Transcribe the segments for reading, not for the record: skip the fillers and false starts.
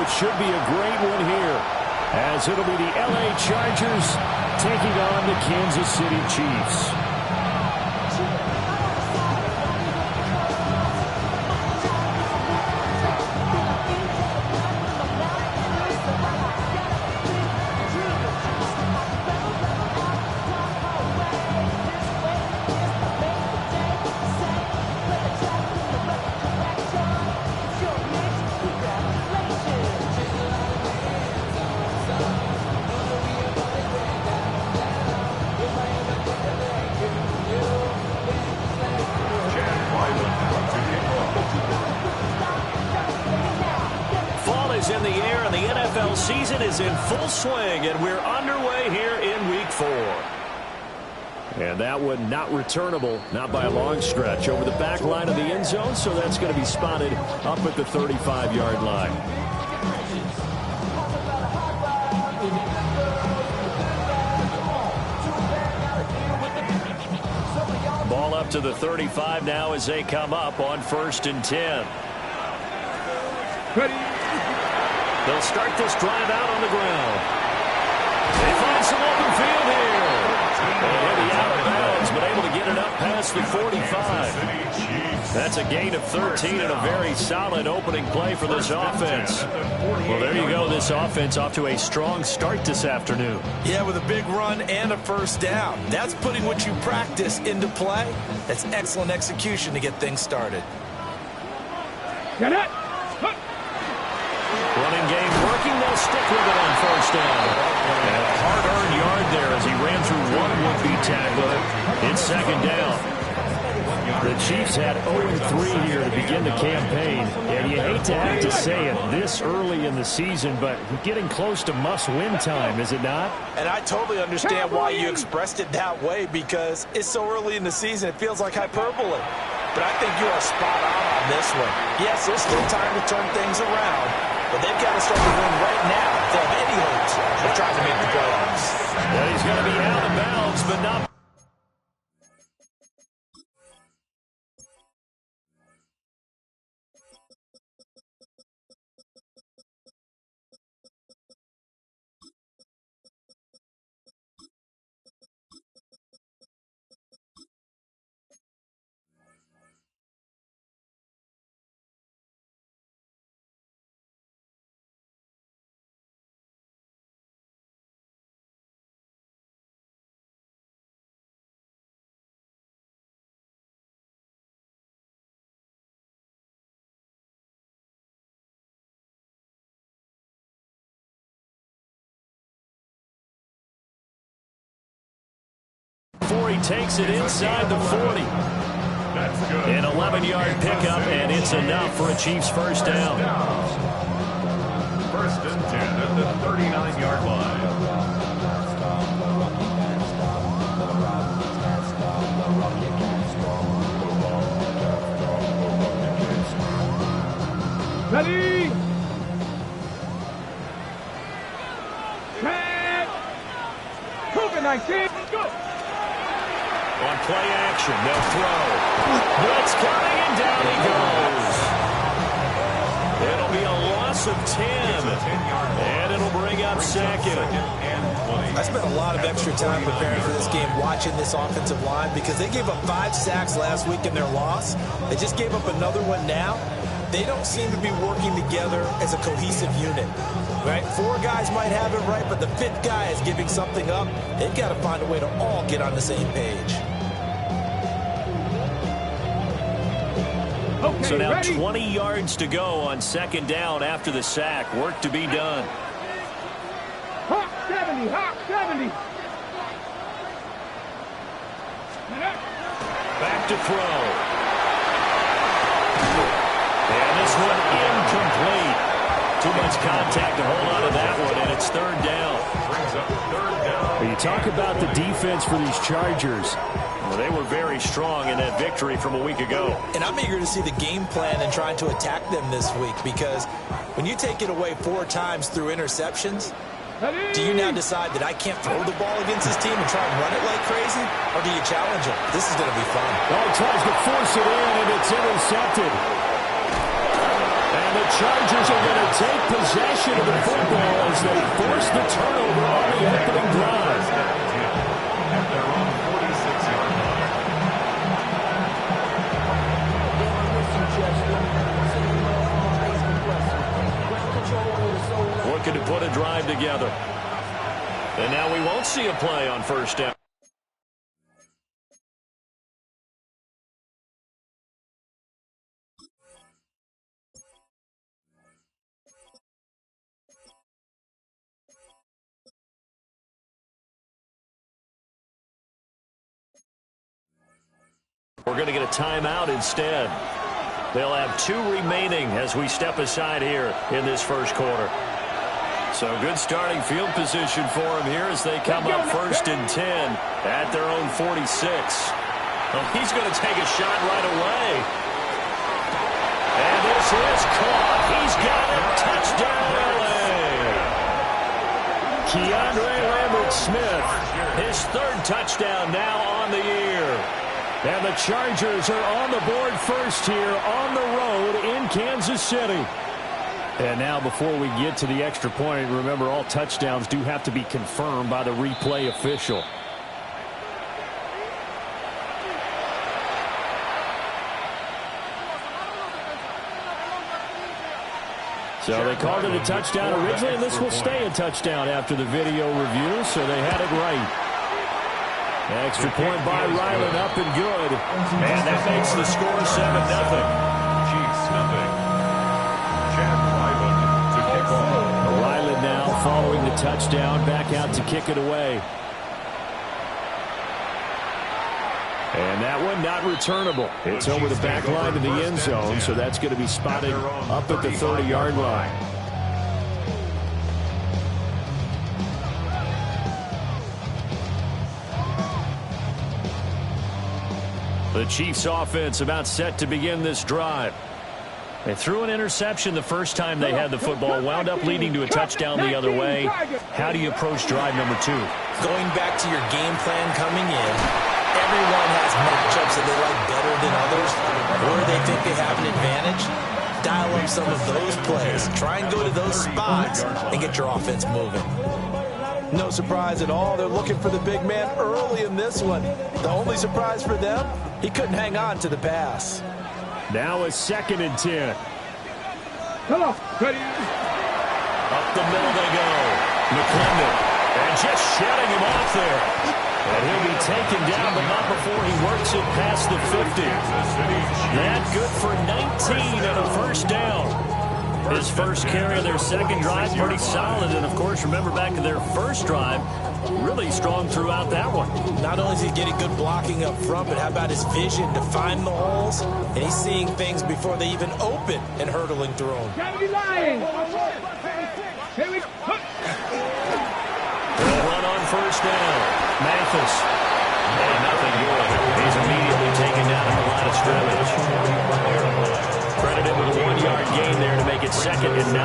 it should be a great one here, as it'll be the LA Chargers taking on the Kansas City Chiefs. In the air, and the NFL season is in full swing, and we're underway here in Week 4. And that one not returnable, not by a long stretch, over the back line of the end zone, so that's going to be spotted up at the 35-yard line. Ball up to the 35 now as they come up on 1st and 10. Ready. They'll start this drive out on the ground. They find some open field here. Heavy out of bounds, but able to get it up past the 45. That's a gain of 13 and a very solid opening play for this offense. Well, there you go. This offense off to a strong start this afternoon. Yeah, with a big run and a first down. That's putting what you practice into play. That's excellent execution to get things started. Get it. Running game working. They'll stick with it on 1st down. And a hard-earned yard there as he ran through one would-be tackler. It's 2nd down. The Chiefs had 0-3 here to begin the campaign. And you hate to have to say it this early in the season, but getting close to must-win time, is it not? And I totally understand why you expressed it that way, because it's so early in the season, it feels like hyperbole. But I think you are spot on this one. Yes, there's still time to turn things around, but they've got to start to win right now if they have any hopes of trying to make the playoffs. And he's going to be out of bounds, but not. Before he takes it inside the 40. That's good. An 11-yard pickup, and it's enough for a Chiefs first down. 1st and 10 at the 39-yard line. Ready. Set. COVID-19. Go. On play action, they'll throw. Blitz coming, and down he goes. It'll be a loss of 10. And it'll bring up 2nd. I spent a lot of extra time preparing for this game, watching this offensive line, because they gave up 5 sacks last week in their loss. They just gave up another one now. They don't seem to be working together as a cohesive unit. Right? 4 guys might have it right, but the 5th guy is giving something up. They've got to find a way to all get on the same page. Okay, so now ready. 20 yards to go on 2nd down after the sack. Work to be done. Hawk 70, Hawk 70. Back to throw. And this one incomplete. Too much contact to hold on to that one, and it's 3rd down. When you talk about the defense for these Chargers, well, they were very strong in that victory from a week ago. And I'm eager to see the game plan and trying to attack them this week, because when you take it away 4 times through interceptions, do you now decide that I can't throw the ball against this team and try and run it like crazy? Or do you challenge them? This is going to be fun. Well, he tries to force it in, and it's intercepted. And the Chargers are going to take possession of the football as they force the turnover on the opening drive. At their own 46-yard line. Looking to put a drive together. And now we won't see a play on first down. We're going to get a timeout instead. They'll have 2 remaining as we step aside here in this first quarter. So good starting field position for them here as they come up 1st and 10 at their own 46. Well, he's going to take a shot right away. And this is caught. He's got it. Touchdown, LA. Keandre Lambert-Smith, his 3rd touchdown now on the year. And the Chargers are on the board first here on the road in Kansas City. And now before we get to the extra point, remember all touchdowns do have to be confirmed by the replay official. So they called it a touchdown originally, and this will stay a touchdown after the video review, so they had it right. Extra point by Ryland, up and good. And that makes the score 7-0. Chiefs nothing. Chad Ryland to kick off. Ryland now following the touchdown, back out to kick it away. And that one not returnable. It's over the back line of the end zone, so that's going to be spotted up at the 30-yard line. The Chiefs offense about set to begin this drive. They threw an interception the first time they had the football, wound up leading to a touchdown the other way. How do you approach drive number 2? Going back to your game plan coming in, everyone has matchups that they like better than others, or they think they have an advantage. Dial up some of those plays. Try and go to those spots and get your offense moving. No surprise at all. They're looking for the big man early in this one. The only surprise for them, he couldn't hang on to the pass. Now a 2nd and 10. Hello, ready? Up the middle they go. McClendon. And just shutting him off there. And he'll be taken down, but not before he works it past the 50. That good for 19 and a first down. His first carry of their second drive, pretty solid. And, of course, remember back to their first drive, really strong throughout that one. Not only is he getting good blocking up front, but how about his vision to find the holes? And he's seeing things before they even open and hurtling through them. Gravity lying. Here we go. They'll run on first down. Mathis. And nothing good. He's immediately taken down at the line of scrimmage. Credited with a 1-yard gain there to make it 2nd and 9.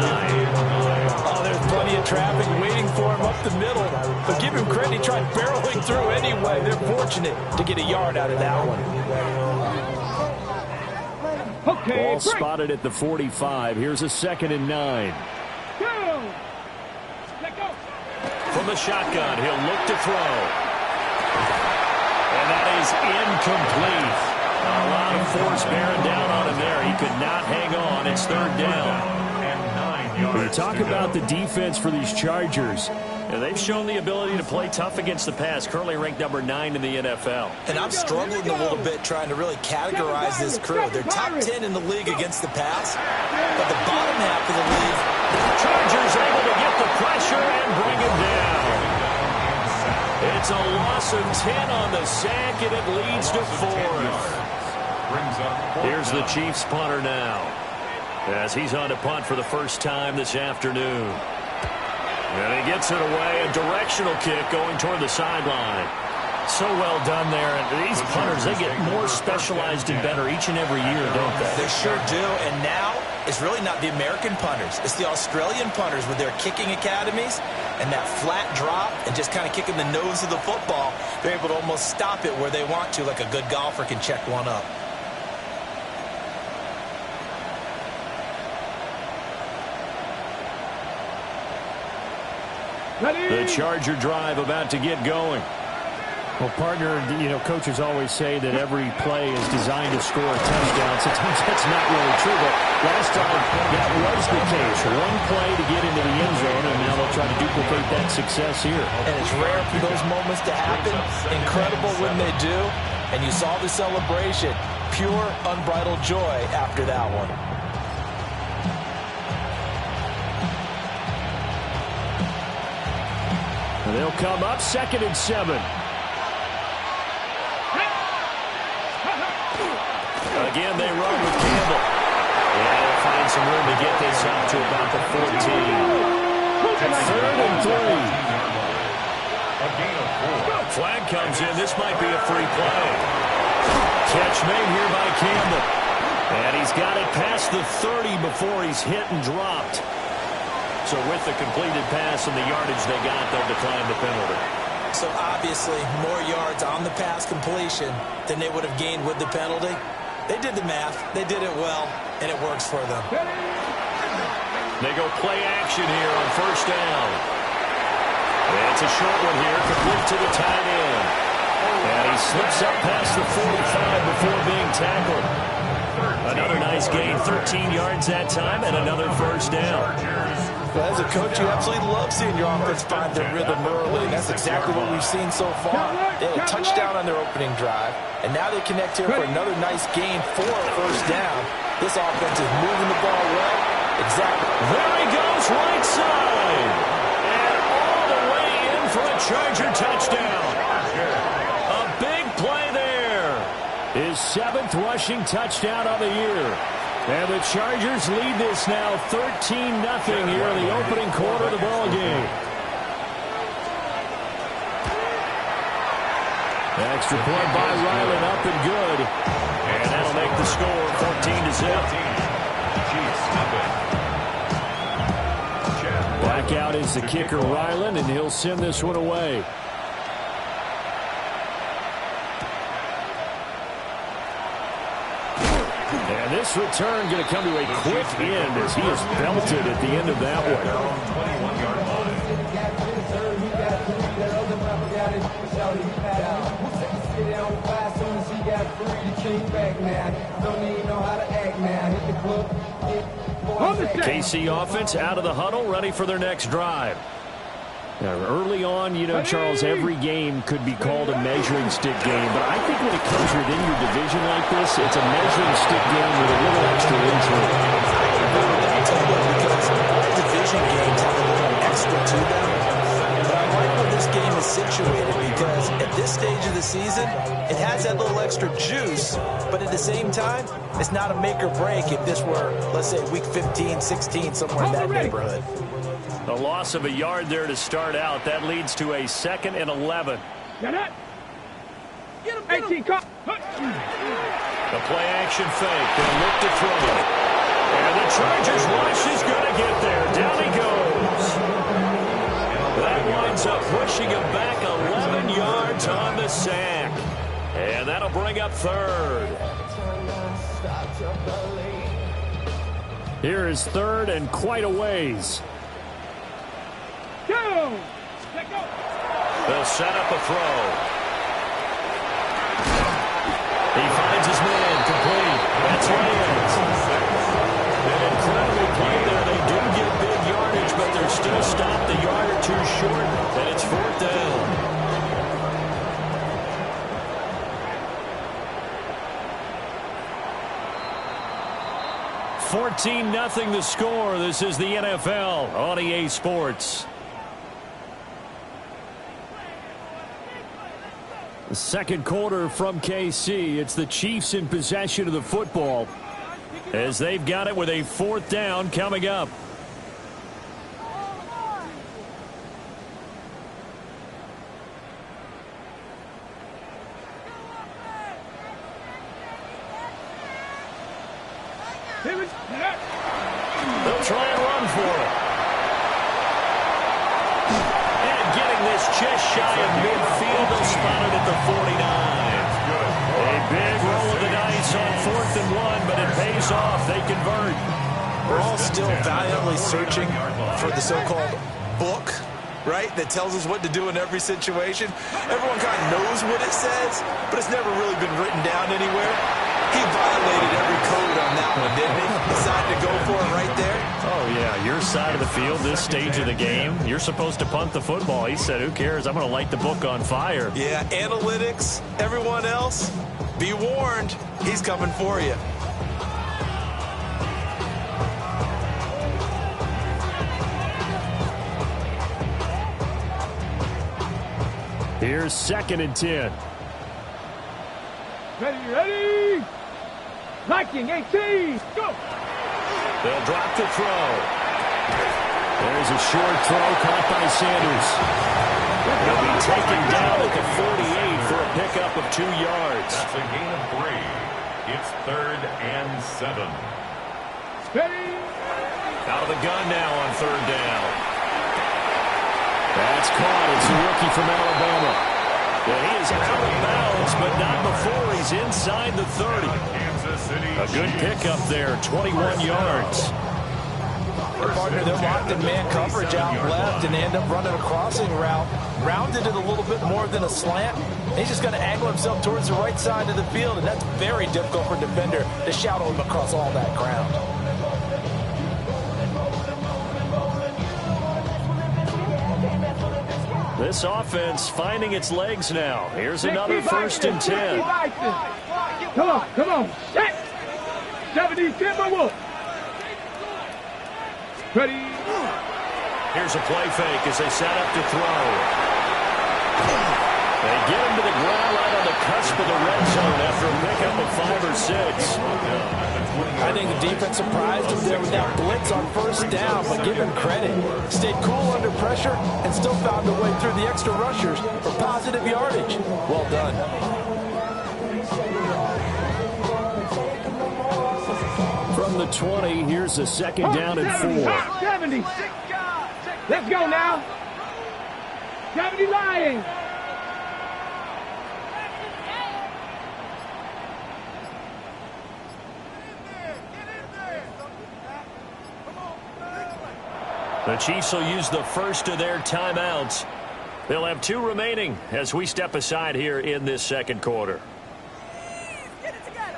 Oh, there's plenty of traffic waiting for him up the middle. But give him credit, he tried barreling through anyway. They're fortunate to get a yard out of that one. Okay, Ball spotted at the 45. Here's a 2nd and 9. go. Let go. From the shotgun, he'll look to throw. And that is incomplete. A lot of force bearing down on him there. He could not hang on. It's 3rd down. We talk about the defense for these Chargers. And they've shown the ability to play tough against the pass, currently ranked number 9 in the NFL. And I'm struggling a little bit trying to really categorize this crew. They're top 10 in the league against the pass, but the bottom half of the league. Chargers able to get the pressure and bring him down. It's a loss of 10 on the sack, and it leads to 4th. Here's the Chiefs punter now, as he's on to punt for the first time this afternoon. And he gets it away, a directional kick going toward the sideline. So well done there. And these punters, they get more specialized and better each and every year, don't they? They sure do. And now it's really not the American punters. It's the Australian punters with their kicking academies and that flat drop and just kind of kicking the nose of the football. They're able to almost stop it where they want to, like a good golfer can check one up. The Charger drive about to get going. Well, partner, coaches always say that every play is designed to score a touchdown. Sometimes that's not really true, but last time that was the case. One play to get into the end zone, and now they'll try to duplicate that success here. And it's rare for those moments to happen. Incredible when they do. And you saw the celebration. Pure, unbridled joy after that one. And they'll come up 2nd and 7. Again, they run with Campbell. Yeah, they'll find some room to get this out to about the 14. 3rd and 3. Flag comes in. This might be a free play. Catch made here by Campbell. And he's got it past the 30 before he's hit and dropped. So with the completed pass and the yardage they got, they'll decline the penalty. So obviously, more yards on the pass completion than they would have gained with the penalty. They did the math. They did it well, and it works for them. They go play action here on 1st down. And it's a short one here, complete to the tight end. And he slips up past the 45 before being tackled. Another nice gain, 13 yards that time, and another 1st down. Well, as a coach, you absolutely love seeing your offense find their rhythm early, and that's exactly what we've seen so far. They had a touchdown on their opening drive, and now they connect here for another nice gain for a 1st down. This offense is moving the ball well. Exactly. There he goes, right side. And all the way in for a Charger touchdown. A big play there. His 7th rushing touchdown of the year. And the Chargers lead this now 13-0 here in the opening quarter of the ball game. Extra point by Ryland, up and good. And that'll make the score 14-0. Back out is the kicker, Ryland, and he'll send this one away. And this return going to come to a quick end as he is belted at the end of that one. KC offense out of the huddle, ready for their next drive. Now, early on, Charles, every game could be called a measuring stick game, but I think when it comes within your division like this, it's a measuring stick game with a little extra intrigue. Because all division games have a little extra to them. But I like where this game is situated because at this stage of the season, it has that little extra juice, but at the same time, it's not a make or break if this were, let's say, week 15, 16, somewhere in that neighborhood. A loss of a yard there to start out. That leads to a 2nd and 11. Get it. Get him. The play action fake. They'll look to throw it. And the Chargers rush is going to get there. Down he goes. That winds up pushing him back 11 yards on the sack. And that'll bring up 3rd. Here is 3rd and quite a ways. They'll set up a throw. He finds his man, complete. That's Reyes. An incredible play there. They do get big yardage, but they're still stopped a yard or two short, and it's 4th down. $14-0 the score. This is the NFL on EA Sports. The 2nd quarter from KC. It's the Chiefs in possession of the football as they've got it with a 4th down coming up. They'll try and run for it. And getting this just shy of midfield, they'll spot it at the 49. A big roll of the dice on 4th and 1, but it pays off. They convert. We're all still valiantly searching for the so-called book right, that tells us what to do in every situation. Everyone kind of knows what it says, but it's never really been written down anywhere. He violated every code on that one, didn't he? Decided to go for it right there. Oh, yeah, your side of the field, this stage of the game, you're supposed to punt the football. He said, who cares? I'm going to light the book on fire. Yeah, analytics, everyone else, be warned, he's coming for you. Here's 2nd and 10. Ready. Liking 18. Go. They'll drop the throw. There's a short throw caught by Sanders. He'll be taken down at the 48 for a pickup of 2 yards. That's a gain of 3. It's 3rd and 7. Ready. Out of the gun now on 3rd down. That's caught. It's a rookie from Alabama. And he is out of bounds, but not before he's inside the 30. A good pickup there, 21 yards. Partner, they're locked in man coverage out left, and they end up running a crossing route. Rounded it a little bit more than a slant. He's just going to angle himself towards the right side of the field, and that's very difficult for a defender to shadow him across all that ground. This offense finding its legs now. Here's another 1st and 10. Come on. Set. 70, Timberwolf. Ready. Here's a play fake as they set up to throw. They get him to the ground right on the cusp of the red zone after a pickup of 5 or 6. I think the defense surprised him there with that blitz on 1st down, but give him credit. Stayed cool under pressure and still found a way through the extra rushers for positive yardage. Well done. From the 20, here's a 2nd down and 4. 70. Let's go now. 70 Lions. The Chiefs will use the first of their timeouts. They'll have 2 remaining as we step aside here in this 2nd quarter. Get it together.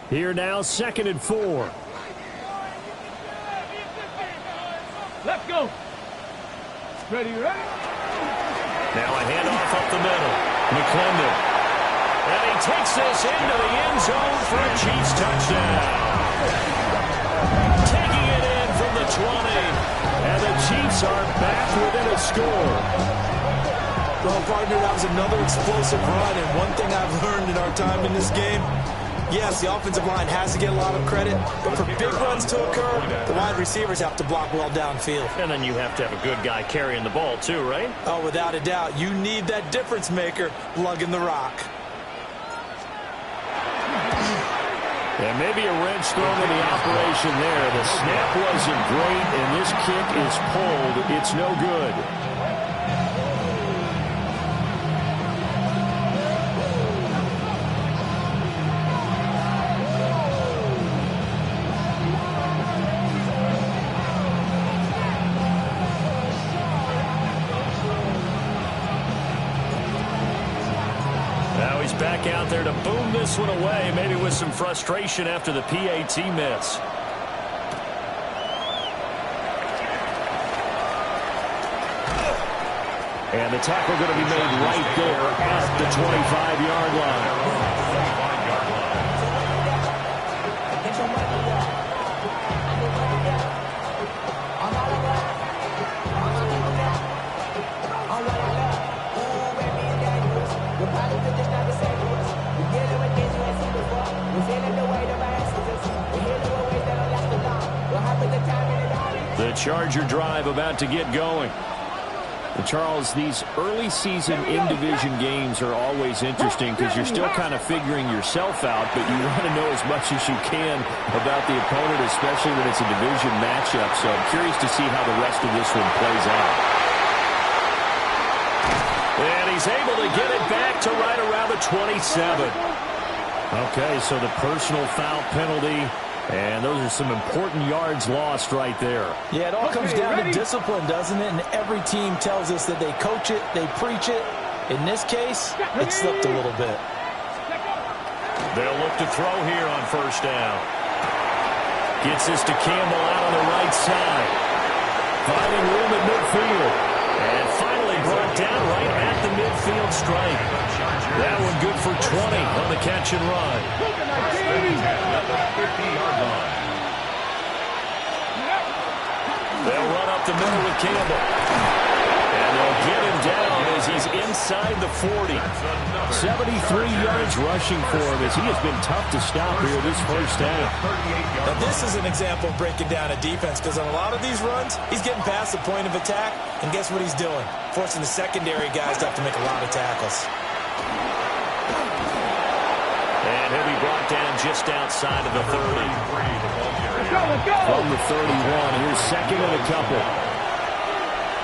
Here now, 2nd and 4. Let's go. Ready. Now a handoff up the middle. McClendon. And he takes this into the end zone for a Chiefs touchdown. Taking it in from the 20. And the Chiefs are back within a score. Well, partner, that was another explosive run, and one thing I've learned in our time in this game, yes, the offensive line has to get a lot of credit, but for big runs to occur, the wide receivers have to block well downfield. And then you have to have a good guy carrying the ball too, right? Oh, without a doubt. You need that difference maker lugging the rock. And maybe a wrench thrown in the operation there. The snap wasn't great, and this kick is pulled. It's no good. Back out there to boom this one away, maybe with some frustration after the PAT miss. And the tackle going to be made right there at the 25-yard line. The Charger drive about to get going. And Charles, these early season in-division games are always interesting because you're still kind of figuring yourself out, but you want to know as much as you can about the opponent, especially when it's a division matchup. So I'm curious to see how the rest of this one plays out. And he's able to get it back to right around the 27. Okay, so the personal foul penalty, and those are some important yards lost right there. Yeah, it all comes down to discipline, doesn't it? And every team tells us that they coach it, they preach it. In this case, it slipped a little bit. They'll look to throw here on first down. Gets this to Campbell out on the right side. Finding room at midfield. And finally brought down right at the midfield stripe. That one good for 20 on the catch and run. They'll run up the middle with Campbell. And they'll get him down as he's inside the 40. 73 yards rushing for him as he has been tough to stop here this first half. Now this is an example of breaking down a defense, because on a lot of these runs, he's getting past the point of attack, and guess what he's doing? Forcing the secondary guys to have to make a lot of tackles. And he'll be brought down just outside of the 30. Let's go. From the 31, here's second and a couple.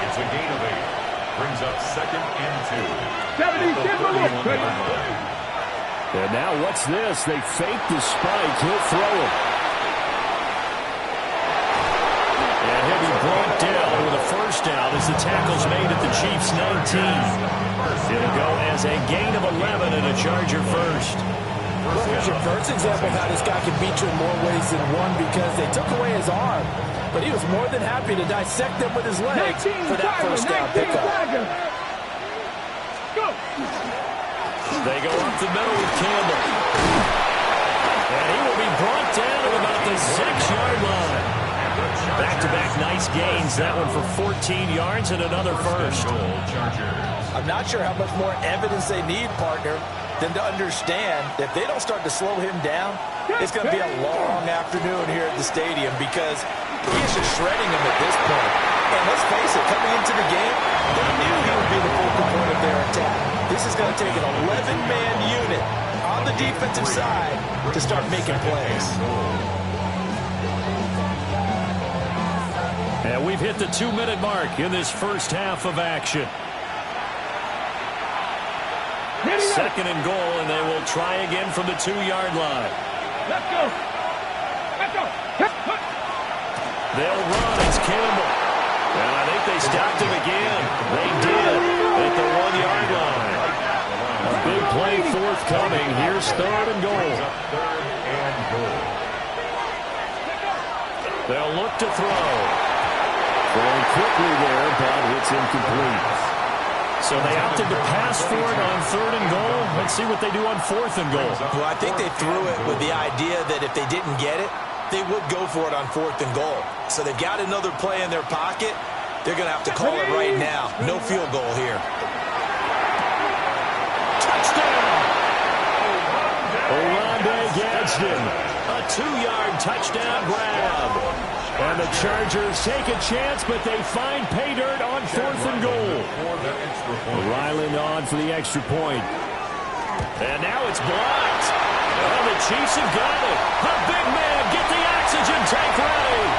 It's a gain of 8. Brings up 2nd and 2. 70, And now what's this? They fake the spike. He'll throw it. And he'll be brought down with a first down as the tackle's made at the Chiefs' 19. It'll go as a gain of 11 and a Charger first. Well, here's your first example of how this guy can beat you in more ways than one, because they took away his arm, but he was more than happy to dissect them with his legs for that first down pickup. Go. They go up the middle with Campbell. And he will be brought down at about the 6-yard line. Back-to-back nice gains. That one for 14 yards and another first. I'm not sure how much more evidence they need, partner, than to understand that if they don't start to slow him down, it's going to be a long afternoon here at the stadium, because he is just shredding them at this point. And let's face it, coming into the game, they knew he would be the focal point of their attack. This is going to take an 11-man unit on the defensive side to start making plays. And we've hit the 2-minute mark in this first half of action. 2nd and goal, and they will try again from the 2-yard line. Let's go. Let's go. They'll run. It's Campbell. And I think they stopped him again. They did at the 1-yard line. A big play forthcoming. Here's 3rd and goal. They'll look to throw. Throwing quickly there, but it's incomplete. So they opted to pass for it on 3rd and goal. Let's see what they do on 4th and goal. Well, I think they threw it with the idea that if they didn't get it, they would go for it on 4th and goal. So they've got another play in their pocket. They're going to have to call it right now. No field goal here. Touchdown! Oronde Gadsden. A 2-yard touchdown grab. And the Chargers take a chance, but they find pay dirt on 4th and goal. Ryland on for the extra point. And now it's blocked. And the Chiefs have got it. A big man, get the oxygen tank ready.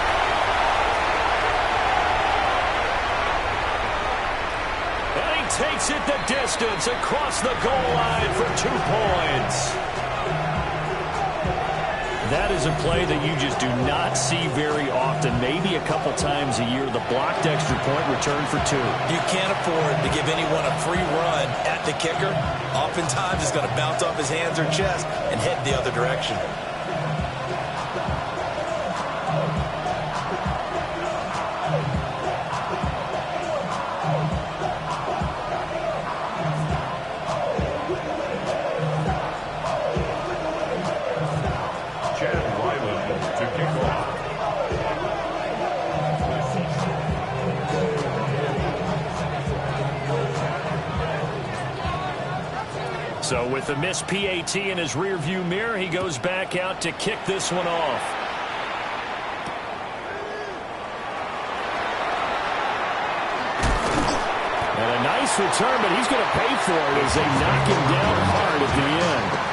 And he takes it the distance across the goal line for 2 points. That is a play that you just do not see very often. Maybe a couple times a year, the blocked extra point return for 2. You can't afford to give anyone a free run at the kicker. Oftentimes, it's going to bounce off his hands or chest and head the other direction. So with a missed PAT in his rearview mirror, he goes back out to kick this one off. And a nice return, but he's going to pay for it as they knock him down hard at the end.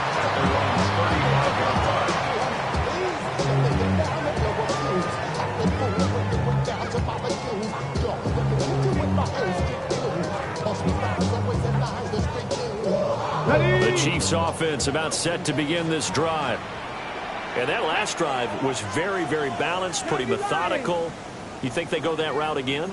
The Chiefs Chiefs offense about set to begin this drive. And that last drive was very, very balanced, pretty methodical. You think they go that route again?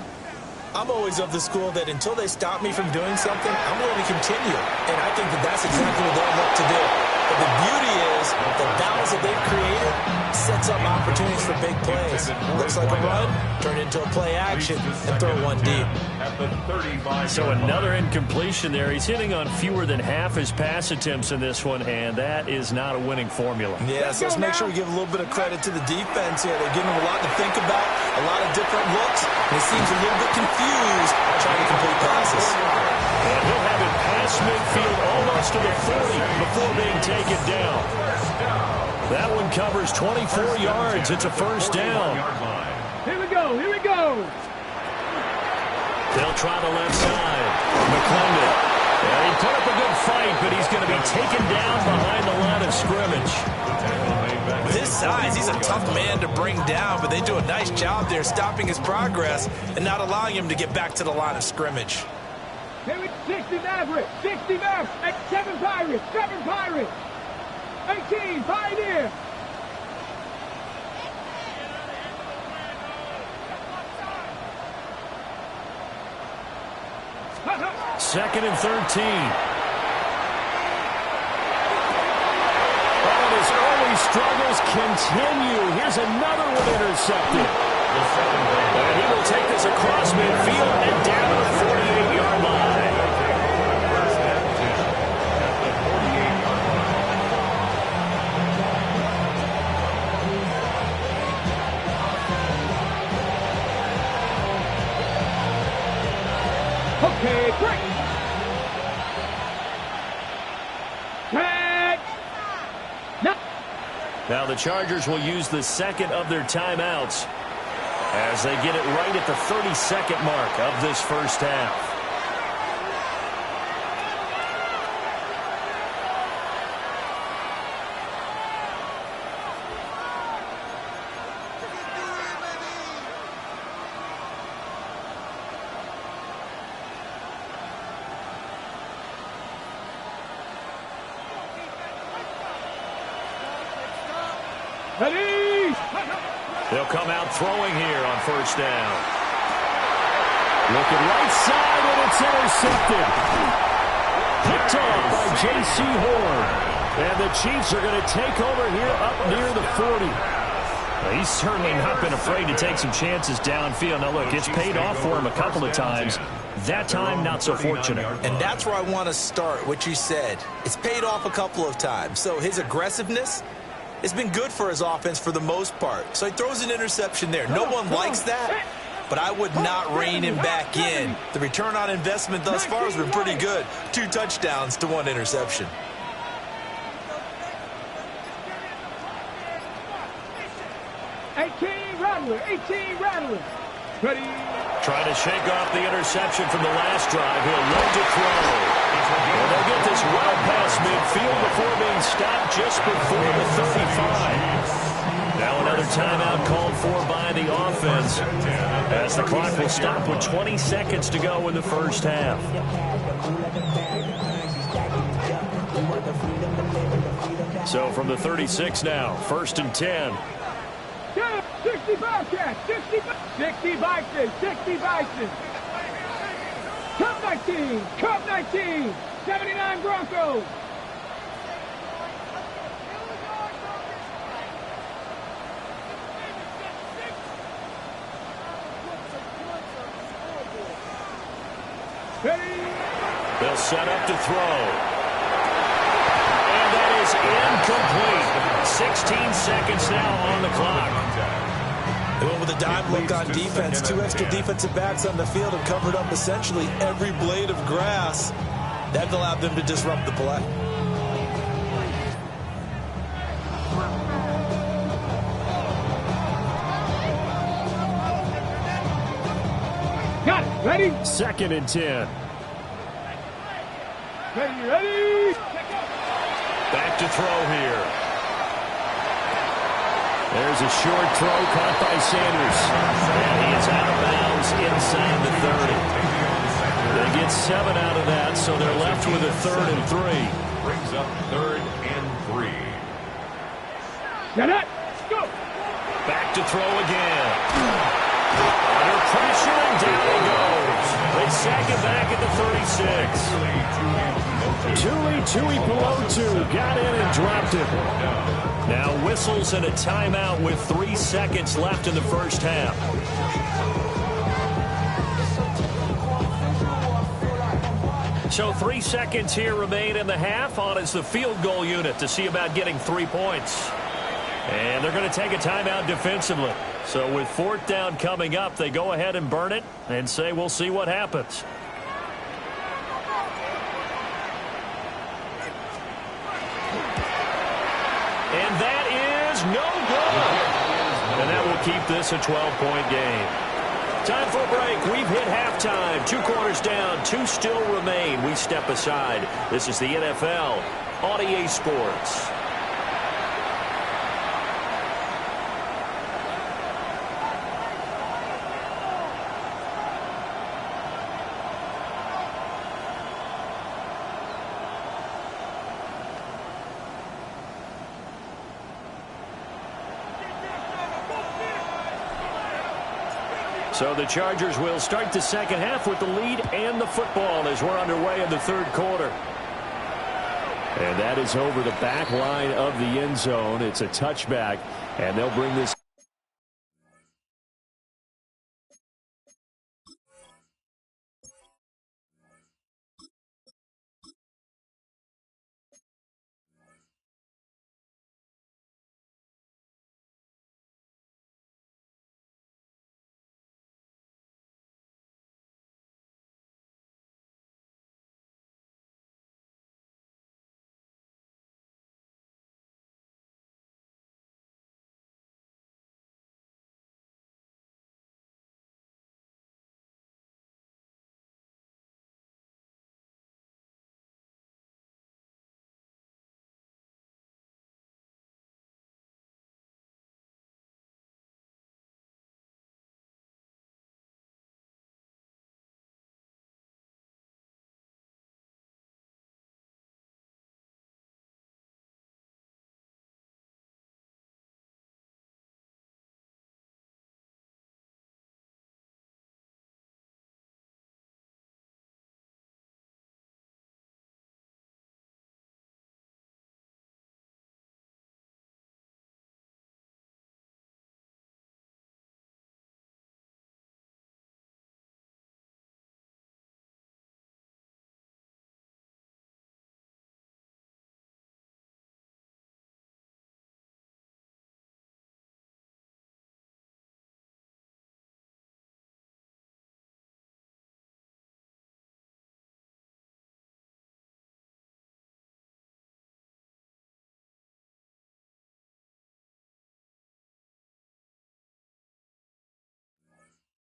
I'm always of the school that until they stop me from doing something, I'm going to continue. And I think that that's exactly what they'll look to do. But the beauty is the balance that they've created sets up opportunities for big plays. Looks like a run, turn into a play action, and throw one deep. So another incompletion there. He's hitting on fewer than half his pass attempts in this one, and that is not a winning formula. Yeah, so let's make sure we give a little bit of credit to the defense here. They're giving him a lot to think about, a lot of different looks, and he seems a little bit confused trying to complete passes. And he'll have it past midfield almost to the 40 before being taken down. That one covers 24 yards. It's a first down. Here we go. Here we go. They'll try the left side. McClendon. Yeah, he put up a good fight, but he's going to be taken down behind the line of scrimmage. With his size, he's a tough man to bring down, but they do a nice job there stopping his progress and not allowing him to get back to the line of scrimmage. Here we 60 Maverick. 60 Maverick. 7 Pirates. 7 Pirates. 18 Pioneer. Second and 13. His early struggles continue. Here's another one intercepted. And he will take this across midfield and down to the 48-yard line. Okay, break. Tag. No. Now the Chargers will use the second of their timeouts as they get it right at the 32nd mark of this first half. Ready. They'll come out throwing here on first down. Looking right side, and it's intercepted. Picked off by J.C. Horn. And the Chiefs are going to take over here up near the 40. Well, he's certainly not been afraid to take some chances downfield. Now, look, it's paid off for him a couple of times. That time, not so fortunate. And that's where I want to start, what you said. It's paid off a couple of times. So his aggressiveness, it's been good for his offense for the most part. So he throws an interception there. No one likes that, but I would not rein him back in. The return on investment thus far has been pretty good. 2 touchdowns to 1 interception. Rattler. 18 Rattler. Ready. Trying to shake off the interception from the last drive. He'll look to throw. And they'll get this well past midfield before being stopped just before the 35. Now another timeout called for by the offense as the clock will stop with 20 seconds to go in the first half. So from the 36 now, first and 10. 60 Bobcats, 60 Bison, 60 Bison. Cup 19, 79 Broncos. Ready. They'll set up to throw. And that is incomplete. 16 seconds now on the clock. They went with a dime look on defense. 2 extra defensive backs on the field and covered up essentially every blade of grass. That allowed them to disrupt the play. Got it. Ready? Second and 10. Ready. Back to throw here. There's a short throw caught by Sanders. And he is out of bounds inside the 30. They get 7 out of that, so they're left with a 3rd and 3. Brings up 3rd and 3. Get it. Go. Back to throw again. Under pressure, and down he goes. They sack it back at the 36. Tuipulotu got in and dropped it. Now whistles and a timeout with 3 seconds left in the first half. So 3 seconds here remain in the half. On is the field goal unit to see about getting 3 points. And they're going to take a timeout defensively. So with 4th down coming up, they go ahead and burn it and say we'll see what happens. And that is no good. And that will keep this a 12-point game. Time for a break. We've hit halftime. 2 quarters down. 2 still remain. We step aside. This is the NFL on EA Sports. So the Chargers will start the second half with the lead and the football as we're underway in the 3rd quarter. And that is over the back line of the end zone. It's a touchback, and they'll bring this.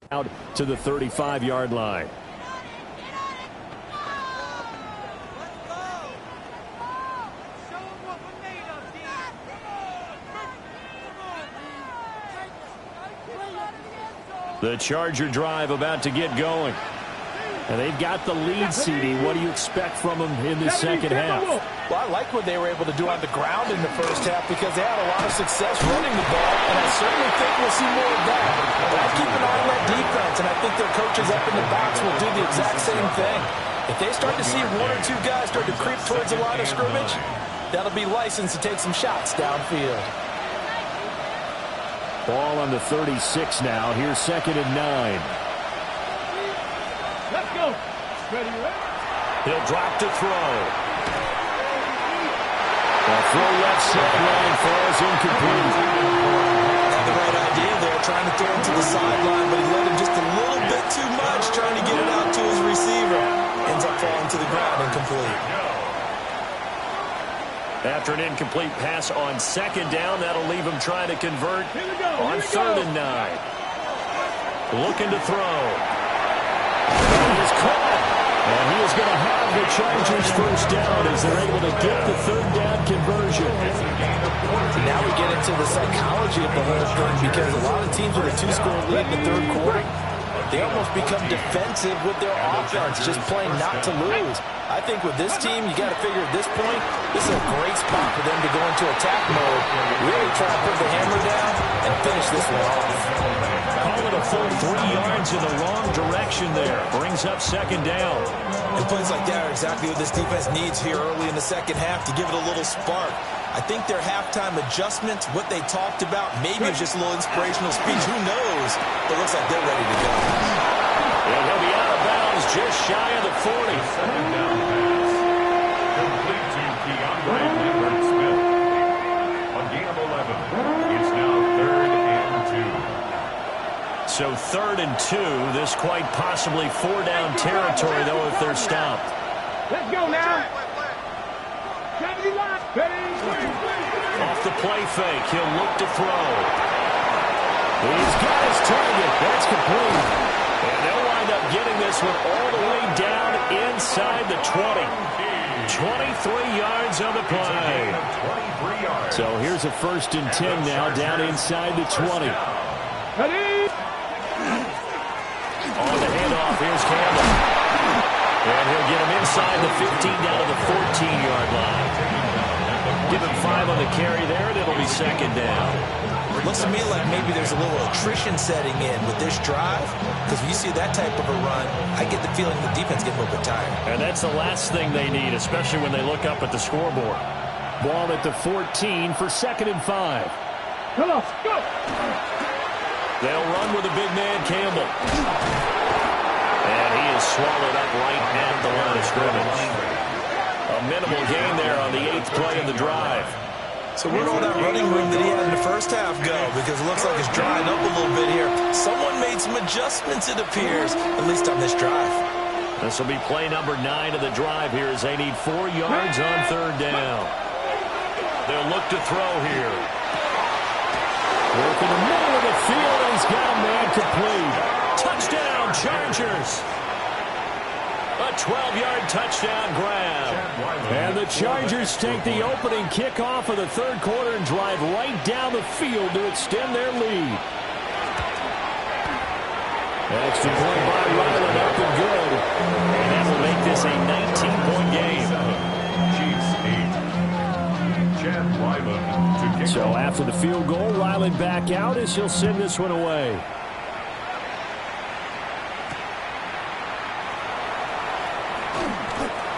Out to the 35-yard line. The Charger drive about to get going. And they've got the lead, CD. What do you expect from them in the second half? Well, I like what they were able to do on the ground in the first half because they had a lot of success running the ball, and I certainly think we'll see more of that. But I keep an eye on that defense, and I think their coaches up in the backs will do the exact same thing. If they start to see 1 or 2 guys start to creep towards the line of scrimmage, that'll be licensed to take some shots downfield. Ball on the 36 now. Here's 2nd and 9. Let's go. Ready, ready. He'll drop to throw. The throw left sideline falls incomplete. Had the right idea there, trying to throw him to the sideline, but he let him just a little bit too much, trying to get it out to his receiver. Ends up falling to the ground incomplete. After an incomplete pass on 2nd down, that'll leave him trying to convert on 3rd and 9. Looking to throw. He is caught. And he is going to have the Chargers first down as they're able to get the 3rd down conversion. Now we get into the psychology of the whole thing because a lot of teams with a 2-score lead in the 3rd quarter, They almost become defensive with their offense, just playing not to lose. I think with this team, you got to figure at this point, this is a great spot for them to go into attack mode, really try to put the hammer down and finish this one off. Call it a full 3 yards in the wrong direction there. Brings up second down. And plays like that are exactly what this defense needs here early in the second half to give it a little spark. I think their halftime adjustments, what they talked about, maybe it's just a little inspirational speech. Who knows? But it looks like they're ready to go. And he'll be out of bounds just shy of the 40. Second down pass. Complete to Keandre Lambert-Smith. A gain of 11. It's now 3rd and 2. So 3rd and 2. This quite possibly 4-down territory, though, if they're stopped. Let's go now. Off the play fake, he'll look to throw. He's got his target. That's complete. And they'll wind up getting this one all the way down inside the 20. 23 yards on the play. So here's a 1st and 10 now, down inside the 20. Ready? On the handoff, here's Campbell. And he'll get him inside the 15 down to the 14-yard line. Give him 5 on the carry there, and it'll be second down. Looks to me like maybe there's a little attrition setting in with this drive, because when you see that type of a run, I get the feeling the defense getting a little bit tired. And that's the last thing they need, especially when they look up at the scoreboard. Ball at the 14 for 2nd and 5. Come on, go! They'll run with the big man, Campbell. And he is swallowed up right at the line of scrimmage. A minimal gain there on the 8th play of the drive. So where'd all that running room that he had in the first half go? Because it looks like it's drying up a little bit here. Someone made some adjustments, it appears, at least on this drive. This will be play number 9 of the drive here as they need 4 yards on 3rd down. They'll look to throw here. Work in the middle of the field, and he's got a man complete. Touchdown, Chargers. A 12-yard touchdown grab. And the Chargers take the opening kickoff of the 3rd quarter and drive right down the field to extend their lead. Extra point by Ryland up and good. And that will make this a 19-point game. Chiefs 8. Chad Ryland to kick So off. after the field goal, Ryland back out as he'll send this one away.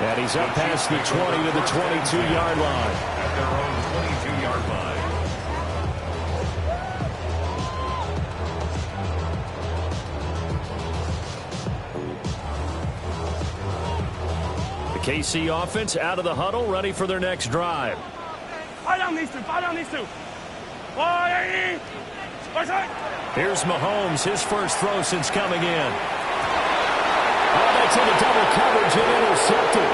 And he's up past the 20 to the 22-yard line. At their own 22-yard line. The KC offense out of the huddle, ready for their next drive. Fire down these two, fire down these two. Here's Mahomes, his first throw since coming in. Oh, that's into double coverage and intercepted.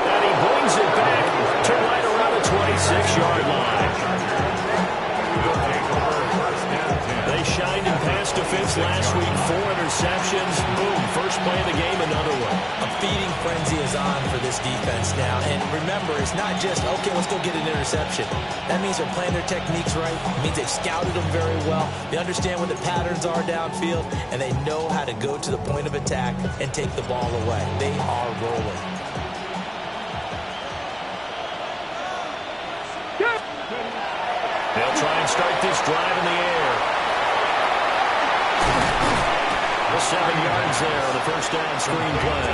And he brings it back to right around the 26-yard line. They shined in pass defense last week. 4 interceptions. Boom, first play of the game, another one. A feeding frenzy is on for this defense now. And remember, it's not just, okay, let's go get an interception. That means they're playing their techniques right. It means they've scouted them very well. They understand what the patterns are downfield, and they know how to go to the point of attack and take the ball away. They are rolling. They'll try and start this drive in the air. 7 yards there on the first down screen play.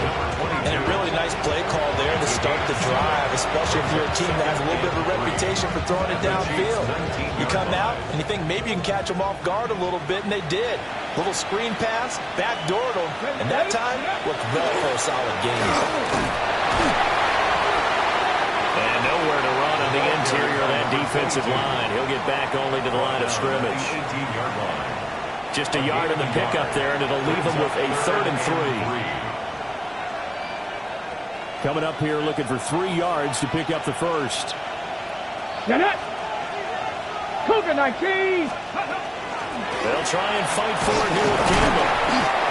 And a really nice play call there to start the drive, especially if you're a team that has a little bit of a reputation for throwing it downfield. You come out and you think maybe you can catch them off guard a little bit, and they did. Little screen pass, backdoored them, and that time looked well for a solid gain. And nowhere to run on the interior of that defensive line. He'll get back only to the line of scrimmage. 18-yard line. Just a yard in the pickup there, and it'll leave them with a 3rd and 3. Coming up here looking for 3 yards to pick up the first. Get it! Coconut cheese! They'll try and fight for it here with Campbell.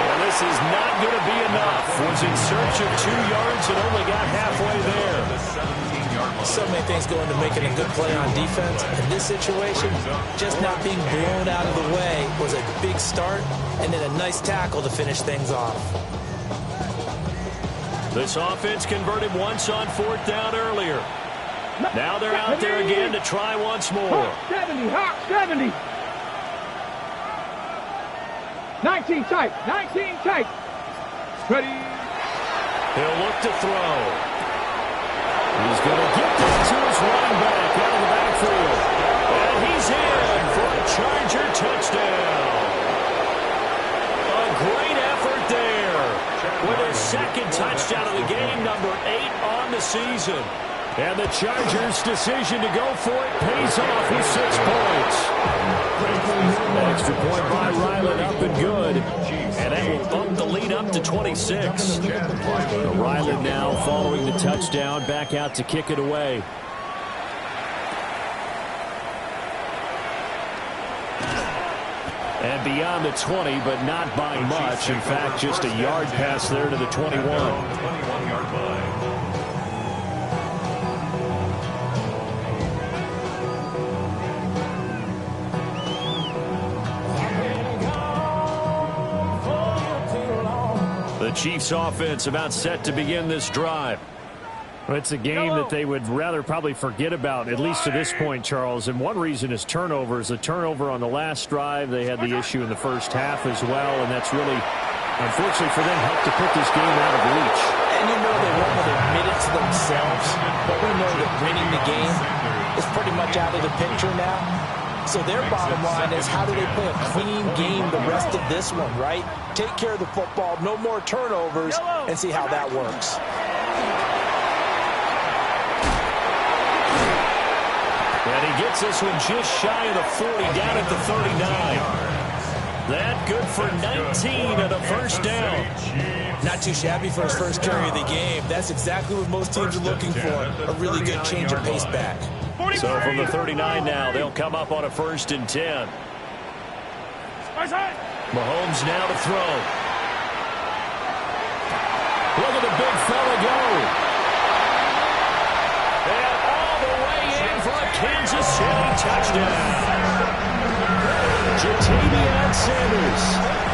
And this is not going to be enough. Was in search of 2 yards and only got halfway there. The 17-yard So many things go into making a good play on defense. In this situation, just not being blown out of the way was a big start, and then a nice tackle to finish things off. This offense converted once on 4th down earlier. Now they're out there again to try once more. Hawk 70, Hawk 70. 19 tight, 19 tight. Ready. He'll look to throw. He's going to get this to his running back out of the backfield. And he's in for a Charger touchdown. A great effort there with his 2nd touchdown of the game, number 8 on the season. And the Chargers' decision to go for it pays off with 6 points. Extra point by Ryland, up and good. And that will bump the lead up to 26. Ryland now following the touchdown, back out to kick it away. And beyond the 20, but not by much. In fact, just a yard pass there to the 21. 21-yard line. The Chiefs offense about set to begin this drive. Well, it's a game that they would rather probably forget about, at least to this point, Charles. And one reason is turnovers. A turnover on the last drive. They had the issue in the first half as well, and that's really, unfortunately for them, helped to put this game out of reach. And you know they won't admit it to themselves, but we know that winning the game is pretty much out of the picture now. So their bottom line is, how do they play a clean game the rest of this one, right? Take care of the football, no more turnovers, and see how that works. And he gets this one just shy of the 40, down at the 39. That good for 19 and a first down. Not too shabby for his first carry of the game. That's exactly what most teams are looking for, a really good change of pace back. So from the 39 now, they'll come up on a 1st and 10. Mahomes now to throw. Look at the big fella go. And all the way in for a Kansas City touchdown. Jatavion Sanders,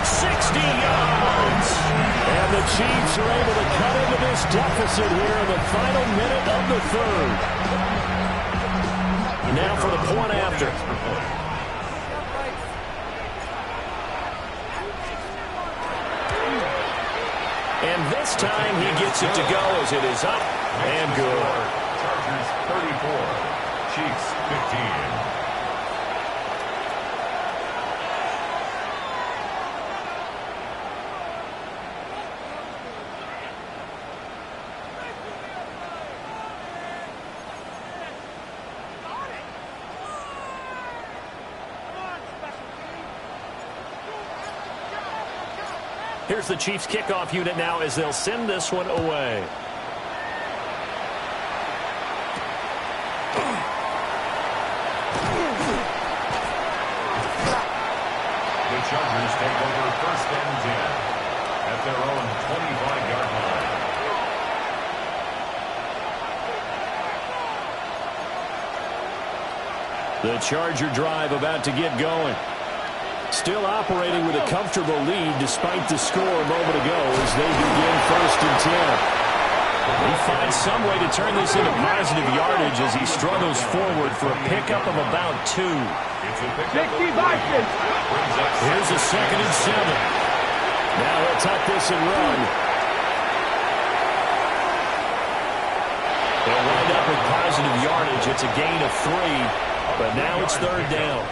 60 yards. And the Chiefs are able to cut into this deficit here in the final minute of the 3rd. Now for the point after. And this time he gets it to go as it is up and good. Chargers 34, Chiefs 15. Here's the Chiefs kickoff unit now as they'll send this one away. The Chargers take over 1st and 10 at their own 25-yard line. The Charger drive about to get going. Still operating with a comfortable lead despite the score a moment ago as they begin 1st and 10. He finds some way to turn this into positive yardage as he struggles forward for a pickup of about 2. 60 Vikings. Here's a 2nd and 7. Now he'll tuck this and run. They'll wind up with positive yardage. It's a gain of 3, but now it's 3rd down.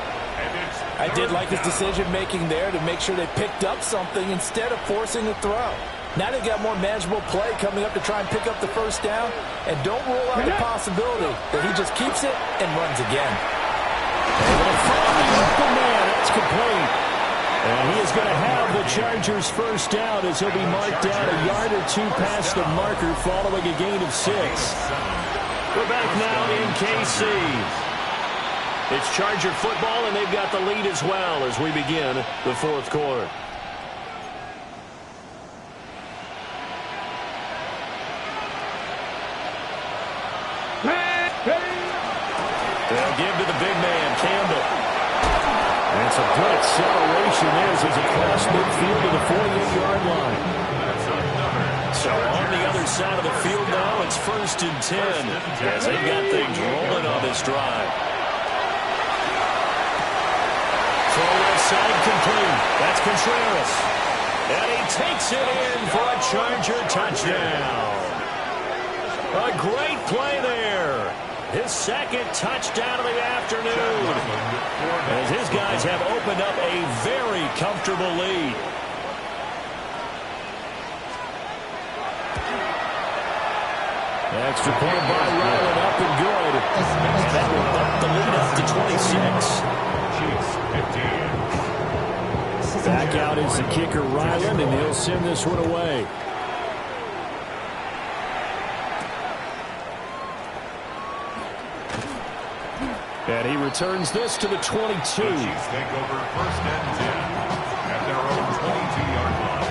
I did like his decision-making there to make sure they picked up something instead of forcing a throw. Now they've got more manageable play coming up to try and pick up the 1st down. And don't rule out the possibility that he just keeps it and runs again. That's complete. And he is going to have the Chargers' 1st down as he'll be marked down a yard or 2 past the marker following a gain of 6. We're back now in KC. It's Charger football, and they've got the lead as well as we begin the 4th quarter. Some good acceleration there as he's across midfield to the 48-yard line. So on the other side of the field now, it's 1st and 10 as they've got things rolling on this drive. Throw left side complete. That's Contreras. And he takes it in for a Charger touchdown. A great play there. His 2nd touchdown of the afternoon. As his guys have opened up a very comfortable lead. Extra point by Ryland, up and good. And that will bump the lead up to 26. Back out is the kicker, Ryland, and he'll send this one away. And he returns this to the 22. The Chiefs take over 1st and 10 at their own 22-yard line.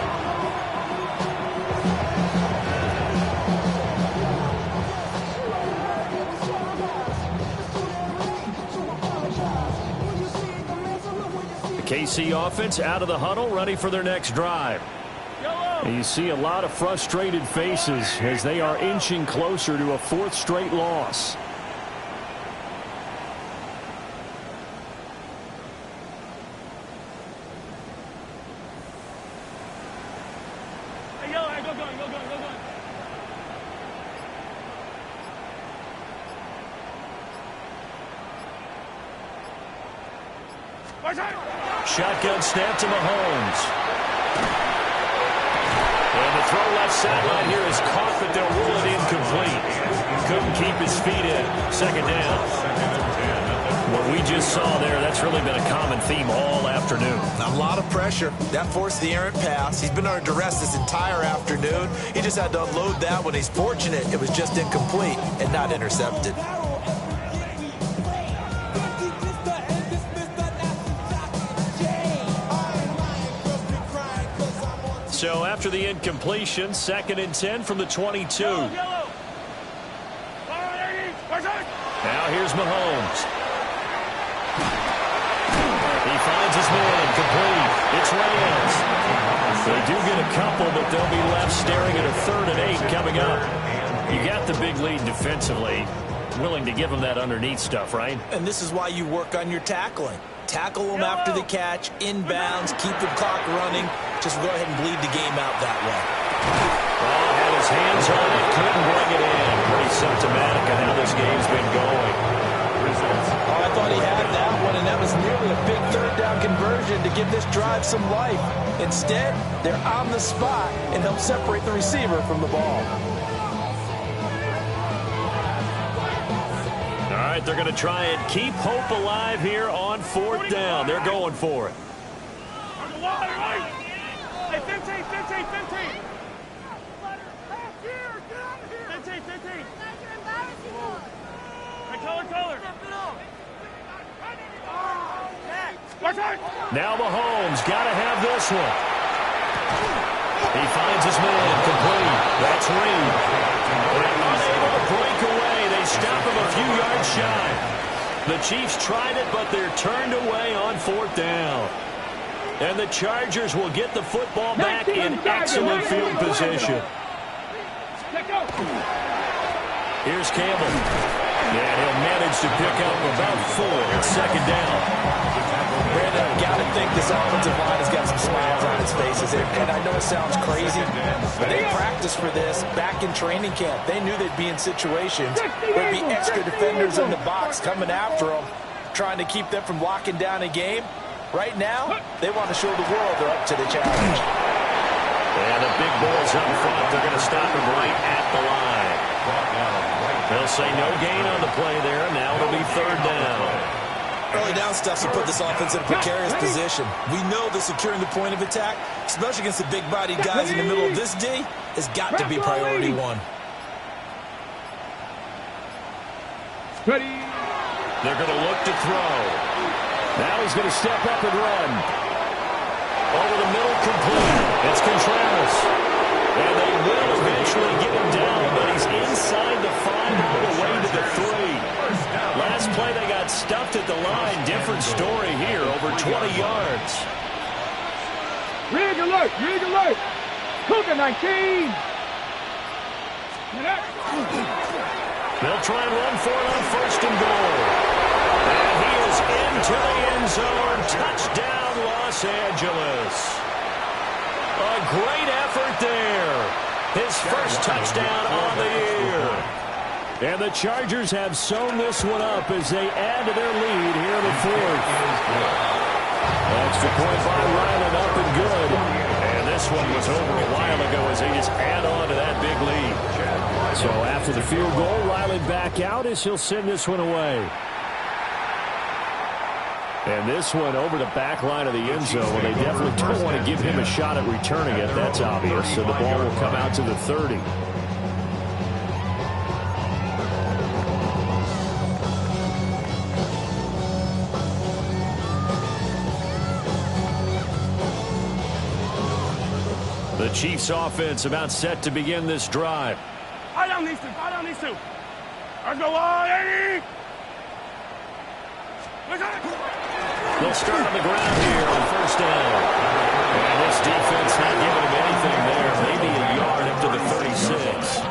KC offense out of the huddle, ready for their next drive. And you see a lot of frustrated faces as they are inching closer to a 4th straight loss. Shotgun snap to Mahomes. And the throw left sideline here is caught, but they'll rule it incomplete. Couldn't keep his feet in. 2nd down. What we just saw there, that's really been a common theme all afternoon. A lot of pressure. That forced the errant pass. He's been under duress this entire afternoon. He just had to unload that when he's fortunate it was just incomplete and not intercepted. So after the incompletion, 2nd and 10 from the 22. Now here's Mahomes. He finds his man, complete. It's Rams. They do get a couple, but they'll be left staring at a 3rd and 8 coming up. You got the big lead defensively. Willing to give them that underneath stuff, right? And this is why you work on your tackling. Tackle them after the catch, inbounds, keep the clock running. Just go ahead and bleed the game out that way. Oh, had his hands on it, couldn't bring it in. Pretty symptomatic of how this game's been going. Oh, I thought he had that one, and that was nearly a big 3rd down conversion to give this drive some life. Instead, they're on the spot and help separate the receiver from the ball. All right, they're going to try and keep hope alive here on 4th down. They're going for it. Hey, 15. 15. Color. Now Mahomes got to have this one. He finds his man, complete. That's Reed. And unable to break away. They stop him a few yards shy. The Chiefs tried it, but they're turned away on 4th down. And the Chargers will get the football back in excellent field position. Here's Campbell. And he'll manage to pick up about 4. It's 2nd down. Brandon, I got to think this offensive line has got some smiles on its faces. And I know it sounds crazy, but they practiced for this back in training camp. They knew they'd be in situations where there'd be extra defenders in the box coming after them, trying to keep them from locking down a game. Right now, they want to show the world they're up to the challenge. And the big boys up front, they're going to stop him right at the line. They'll say no gain on the play there. Now it'll be 3rd down. Early down stuff to put this offense in a precarious position. We know that securing the point of attack, especially against the big-bodied guys in the middle of this D, has got to be priority 1. Ready. They're going to look to throw. Now he's going to step up and run. Over the middle, complete. It's Contreras. And they will eventually get him down, but he's inside the 5 all the way to the 3. Last play, they got stuffed at the line. Different story here. Over 20 yards. Rig alert! Rig alert! Cougar 19! They'll try and run for it on 1st and goal. And he is into the end zone. Touchdown, Los Angeles. A great effort there. His first touchdown on the year. And the Chargers have sewn this one up as they add to their lead here in the 4th. Extra point by Ryland, up and good. And this one was over a while ago as they just add on to that big lead. So after the field goal, Ryland back out as he'll send this one away. And this one over the back line of the end zone. Well, they definitely don't want to give him a shot at returning it. That's obvious. So the ball will come out to the 30. The Chiefs offense about set to begin this drive. I don't need to. I don't need to. Let's go on, Eddie! They'll start on the ground here on 1st down. And this defense not giving him anything there. Maybe a yard up to the 36.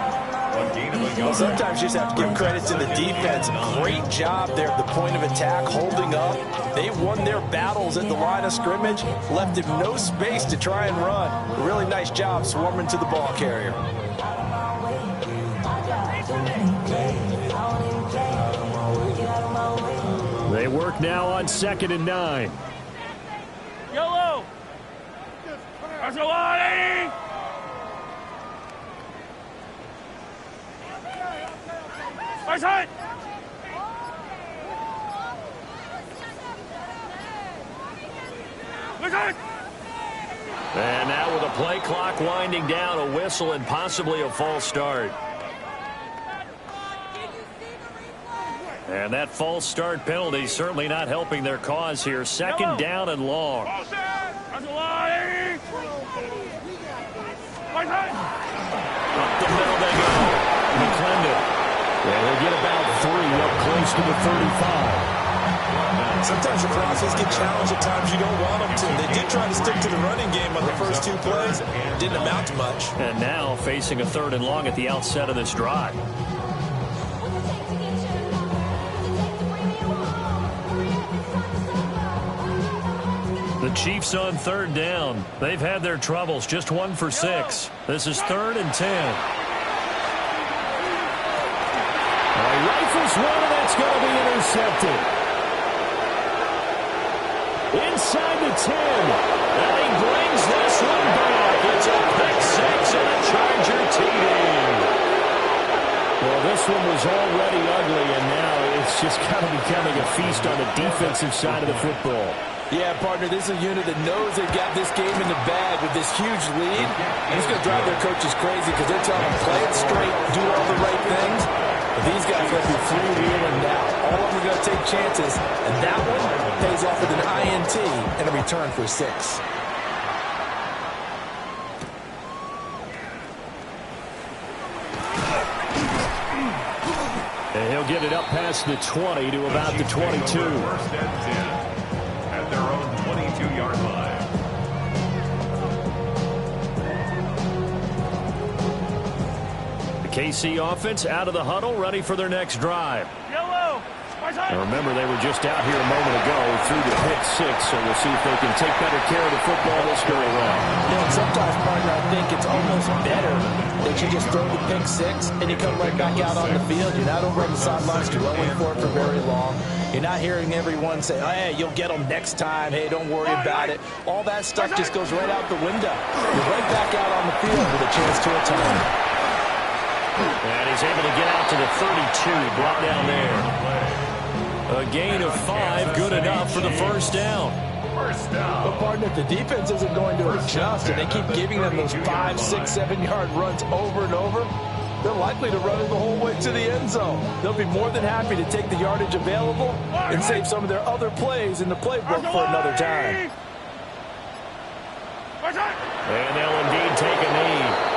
Well, sometimes you just have to give credit to the defense. Great job there at the point of attack, holding up. They won their battles at the line of scrimmage, left him no space to try and run. A really nice job swarming to the ball carrier. They work now on 2nd and 9. Yellow! Let's go on, Eddie! Nice hit! And now with a play clock winding down, a whistle and possibly a false start. And that false start penalty certainly not helping their cause here. 2nd down and long. Up the middle they go. McClendon. And he'll get about 3 up close to the 35. Sometimes your crosses get challenged at times you don't want them to. They did try to stick to the running game on the first 2 plays. Didn't amount to much. And now facing a 3rd and long at the outset of this drive. The Chiefs on 3rd down. They've had their troubles. Just 1 for 6. This is 3rd and 10. Rifles one, and that's going to be intercepted. Inside the 10. And he brings this one back. It's a pick 6 and a Charger TD. Well, this one was already ugly, and now it's just kind of becoming a feast on the defensive side of the football. Yeah, partner, this is a unit that knows they've got this game in the bag with this huge lead. And it's going to drive their coaches crazy because they're telling them, play it straight, do all the right things. But these guys let me freewheeling now. All of them are going to take chances, and that one pays off with an INT and a return for 6. And he'll get it up past the 20 to about the 22. 1st and 10 at their own 22-yard line. KC offense out of the huddle, ready for their next drive. Yellow! Now remember, they were just out here a moment ago through the pick 6, so we'll see if they can take better care of the football this go around. You know, sometimes, partner, I think it's almost better that you just throw the pick 6 and you come right back out on the field. You're not over on the sidelines dwelling for it for very long. You're not hearing everyone say, oh, hey, you'll get them next time. Hey, don't worry about it. All that stuff just goes right out the window. You're right back out on the field with a chance to atone. And he's able to get out to the 32, brought down there. A gain of 5, good enough for the 1st down. But, partner, if the defense isn't going to adjust and they keep giving them those 5, 6, 7-yard runs over and over, they're likely to run it the whole way to the end zone. They'll be more than happy to take the yardage available and save some of their other plays in the playbook for another time. And they'll indeed take a knee.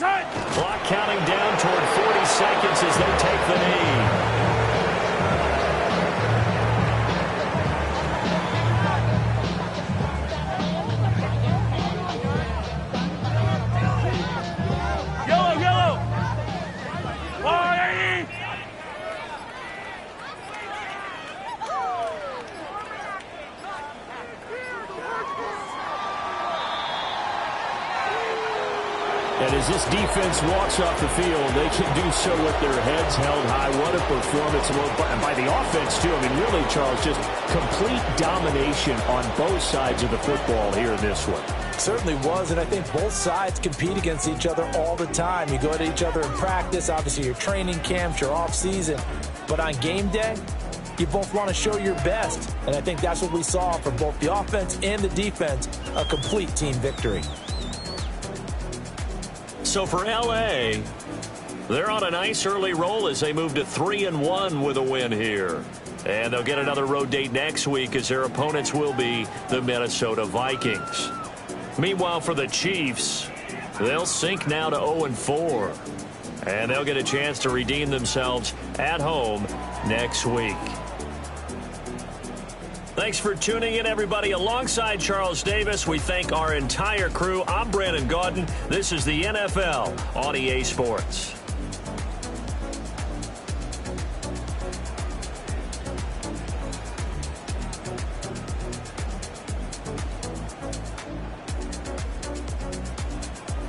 Clock counting down toward 40 seconds as they take the knee. And as this defense walks off the field, they can do so with their heads held high. What a performance. By the offense, too. I mean, really, Charles, just complete domination on both sides of the football here in this one. Certainly was, and I think both sides compete against each other all the time. You go at each other in practice, obviously your training camps, your off-season. But on game day, you both want to show your best. And I think that's what we saw from both the offense and the defense, a complete team victory. So for L.A., they're on a nice early roll as they move to 3-1 with a win here. And they'll get another road date next week as their opponents will be the Minnesota Vikings. Meanwhile, for the Chiefs, they'll sink now to 0-4. And they'll get a chance to redeem themselves at home next week. Thanks for tuning in, everybody. Alongside Charles Davis, we thank our entire crew. I'm Brandon Gaudin. This is the NFL on EA Sports.